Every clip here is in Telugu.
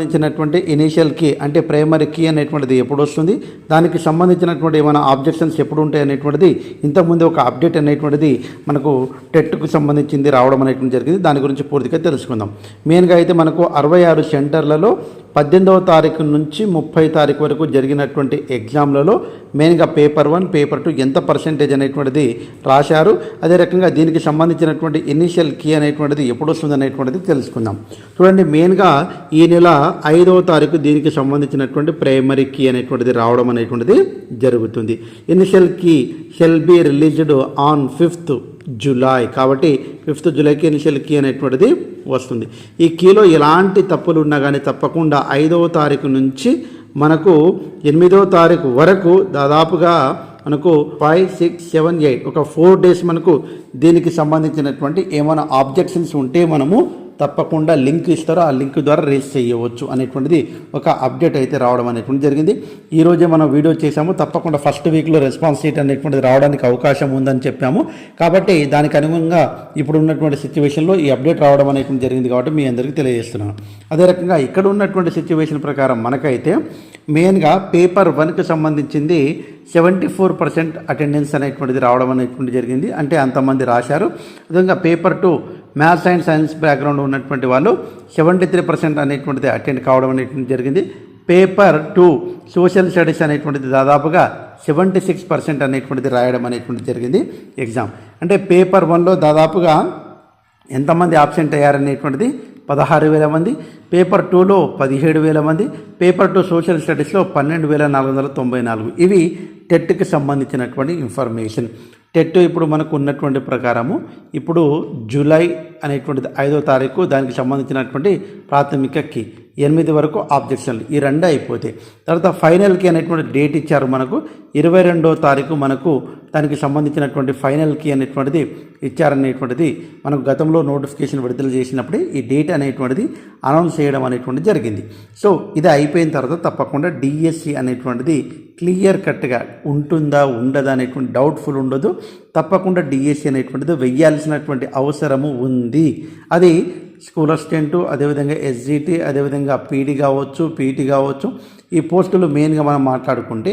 సంబంధించినటువంటి ఇనీషియల్ కీ అంటే ప్రైమరీ కీ అనేటువంటిది ఎప్పుడు వస్తుంది, దానికి సంబంధించినటువంటి ఏమైనా ఆబ్జెక్షన్స్ ఎప్పుడు ఉంటాయి అనేటువంటిది ఇంతకుముందు ఒక అప్డేట్ అనేటువంటిది మనకు టెట్కు సంబంధించింది రావడం అనేటువంటి జరిగింది. దాని గురించి పూర్తిగా తెలుసుకుందాం. మెయిన్గా అయితే మనకు 66 సెంటర్లలో 18వ తారీఖు నుంచి 30 తారీఖు వరకు జరిగినటువంటి ఎగ్జామ్లలో మెయిన్గా పేపర్ 1 పేపర్ 2 ఎంత పర్సెంటేజ్ అనేటువంటిది రాశారు. అదే రకంగా దీనికి సంబంధించినటువంటి ఇనిషియల్ కీ అనేటువంటిది ఎప్పుడు వస్తుంది అనేటువంటిది తెలుసుకుందాం. చూడండి, మెయిన్గా ఈ నెల 5వ తారీఖు దీనికి సంబంధించినటువంటి ప్రైమరీ కీ అనేటువంటిది రావడం అనేటువంటిది జరుగుతుంది. Initial key shall be released on 5th July. కాబట్టి 5th జూలైకి ఇనిషియల్ కీ అనేటువంటిది వస్తుంది. ఈ కీలో ఎలాంటి తప్పులు ఉన్నా కానీ తప్పకుండా 5వ తారీఖు నుంచి మనకు 8వ తారీఖు వరకు దాదాపుగా మనకు 5, 6, 7, 8 ఒక 4 డేస్ మనకు దీనికి సంబంధించినటువంటి ఏమైనా ఆబ్జెక్షన్స్ ఉంటే మనము తప్పకుండా లింక్ ఇస్తారో ఆ లింక్ ద్వారా రేస్ చేయవచ్చు అనేటువంటిది ఒక అప్డేట్ అయితే రావడం అనేటువంటి జరిగింది. ఈరోజే మనం వీడియో చేసాము. తప్పకుండా ఫస్ట్ వీక్లో రెస్పాన్స్ షీట్ అనేటువంటిది రావడానికి అవకాశం ఉందని చెప్పాము. కాబట్టి దానికి అనుగుణంగా ఇప్పుడు ఉన్నటువంటి సిచ్యువేషన్లో ఈ అప్డేట్ రావడం అనేటువంటి జరిగింది కాబట్టి మీ అందరికీ తెలియజేస్తున్నాను. అదే రకంగా ఇక్కడ ఉన్నటువంటి సిచ్యువేషన్ ప్రకారం మనకైతే మెయిన్గా పేపర్ 1కి సంబంధించింది 74% అటెండెన్స్ అనేటువంటిది రావడం అనేటువంటి జరిగింది. అంటే అంతమంది రాశారు. అదేవిధంగా paper 2 maths and science background ఉన్నటువంటి వాళ్ళు 73% అనేటువంటిది అటెండ్ కావడం అనేటువంటి జరిగింది. పేపర్ 2 సోషల్ స్టడీస్ అనేటువంటిది దాదాపుగా 76% అనేటువంటిది రాయడం అనేటువంటి జరిగింది ఎగ్జామ్. అంటే పేపర్ 1లో దాదాపుగా ఎంతమంది ఆబ్సెంట్ అయ్యారనేటువంటిది 16,000 మంది, పేపర్ 2లో 17,000 మంది, పేపర్ 2 సోషల్ స్టడీస్లో 12,494. ఇవి టెట్కి సంబంధించినటువంటి ఇన్ఫర్మేషన్. టెట్ ఇప్పుడు మనకు ఉన్నటువంటి ప్రకారము ఇప్పుడు జూలై అనేటువంటిది 5వ తారీఖు దానికి సంబంధించినటువంటి ప్రాథమిక కీ 8 వరకు ఆబ్జెక్షన్లు ఈ 2 అయిపోతాయి. తర్వాత ఫైనల్కి అనేటువంటి డేట్ ఇచ్చారు మనకు 22వ తారీఖు మనకు దానికి సంబంధించినటువంటి ఫైనల్ కీ అనేటువంటిది ఇచ్చారనేటువంటిది మనకు గతంలో నోటిఫికేషన్ విడుదల చేసినప్పుడే ఈ డేట్ అనేటువంటిది అనౌన్స్ చేయడం అనేటువంటిది జరిగింది. సో ఇది అయిపోయిన తర్వాత తప్పకుండా డిఎస్సి అనేటువంటిది క్లియర్ కట్గా ఉంటుందా ఉండదా అనేటువంటి డౌట్ఫుల్ ఉండదు. తప్పకుండా డిఎస్సి అనేటువంటిది వెయ్యాల్సినటువంటి అవసరము ఉంది. అది స్కూల్ అసిస్టెంటు, అదేవిధంగా ఎస్జిటి, అదేవిధంగా పీడీ కావచ్చు, పీటీ కావచ్చు. ఈ పోస్టులు మెయిన్గా మనం మాట్లాడుకుంటే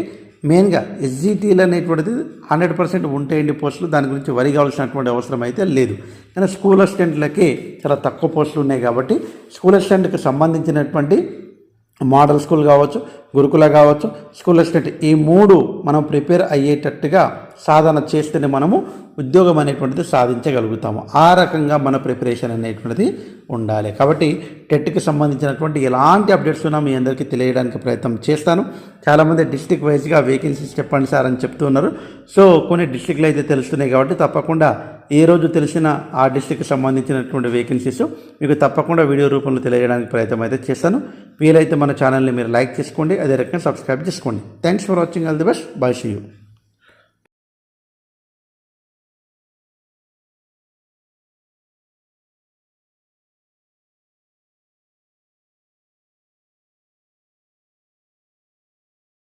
మెయిన్గా ఎస్జిటీలు అనేటువంటిది 100% ఉంటాయండి పోస్టులు. దాని గురించి వరి కావాల్సినటువంటి అవసరం అయితే లేదు. కానీ స్కూల్ అసిస్టెంట్లకే చాలా తక్కువ పోస్టులు ఉన్నాయి కాబట్టి స్కూల్ అసిస్టెంట్కి సంబంధించినటువంటి మోడల్ స్కూల్ కావచ్చు, గురుకుల కావచ్చు, స్కూల్ అసిస్టెంట్ ఈ 3 మనం ప్రిపేర్ అయ్యేటట్టుగా సాధన చేస్తేనే మనము ఉద్యోగం అనేటువంటిది సాధించగలుగుతాము. ఆ రకంగా మన ప్రిపరేషన్ అనేటువంటిది ఉండాలి. కాబట్టి టెట్కి సంబంధించినటువంటి ఎలాంటి అప్డేట్స్ ఉన్నా మీ అందరికీ తెలియడానికి ప్రయత్నం చేస్తాను. చాలామంది డిస్ట్రిక్ట్ వైజ్గా వేకెన్సీస్ చెప్పండి సార్ అని చెప్తున్నారు. సో కొన్ని డిస్ట్రిక్ట్లు అయితే తెలుస్తున్నాయి కాబట్టి తప్పకుండా ఏ రోజు తెలిసిన ఆ డిస్ట్రిక్ట్కి సంబంధించినటువంటి వేకెన్సీస్ మీకు తప్పకుండా వీడియో రూపంలో తెలియడానికి ప్రయత్నం అయితే చేస్తాను. వీలైతే మన ఛానల్ని మీరు లైక్ చేసుకోండి, అదే రకంగా సబ్స్క్రైబ్ చేసుకోండి. Thanks for watching. All the best. Bye. See you.